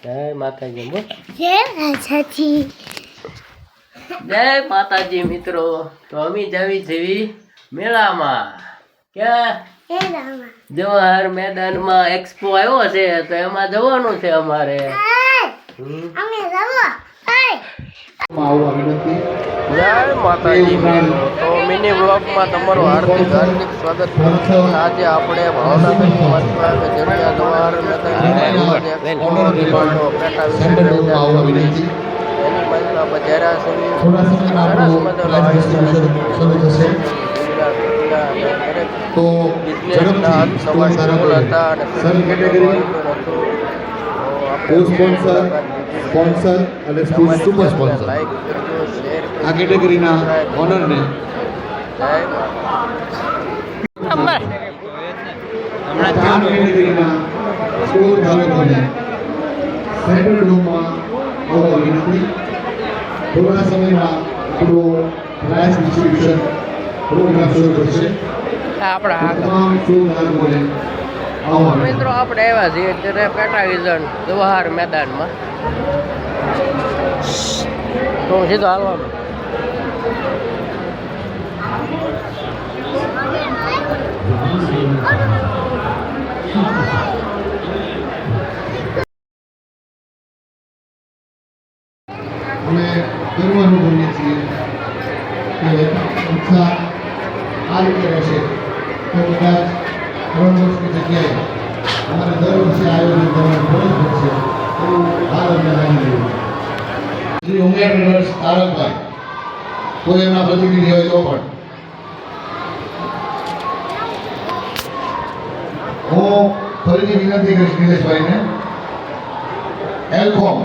જય માતાજી બોલ. જય રાજાજી. જય માતાજી મિત્રો. તો અમે જાવી જેવી મેળામાં ક્યાં હે રામા. જવાહર મેદાનમાં એક્સપો આવ્યો છે તો એમાં જવાનું છે અમારે. અમે જવો. જય માતાજી મિત્રો. તો મિની બ્લોગમાં તમારું હાર્દિક હાર્દિક સ્વાગત કરું છું. આજે આપણે ભાવનગરની વચમાં જગ્યા જવાહર મેદાનમાં એક્સપો પેટા વિશે એની બાજુમાં બજારા છે. સરસ મજાનો આયોજન છે. તો બિઝનેસના નવા સ્ટોલ હતા અને સ્પોન્સર અને સુપર સ્પોન્સર લાઈક કરજો, શેર કરજો, આ કેટેગરીના ઓનરને આ કેટેગરીના સ્ટોર ધારકોને સેન્ટ્રલ રૂમમાં આવવા વિનંતી. થોડા સમયમાં આપણું પ્રાઇઝ ડિસ્ટ્રીબ્યુશન પ્રોગ્રામ શરૂ થશે. આપણા તમામ સ્ટોર ધારકોને આવવા મિત્રો આપણે આવ્યા છીએ અત્યારે પેટા વિઝન જવાહર મેદાનમાં. તો સીધો હાલવાનું. અમે ગર્વ અનુભવીએ છીએ કે ઉત્સાહ આ રીતે રહેશે તો કદાચ 3 વર્ષની જગ્યાએ અમારે દર વર્ષે આયોજન કરવાનું ફરજ પડશે એવું હાલ અમને લાગી રહ્યું છે. શ્રી ઉમેશ ટ્રેડર્સ તારકભાઈ કોઈ એમના પ્રતિનિધિ હોય તો પણ હું ફરીથી વિનંતી કરીશ નિલેશભાઈને એલ્કોમ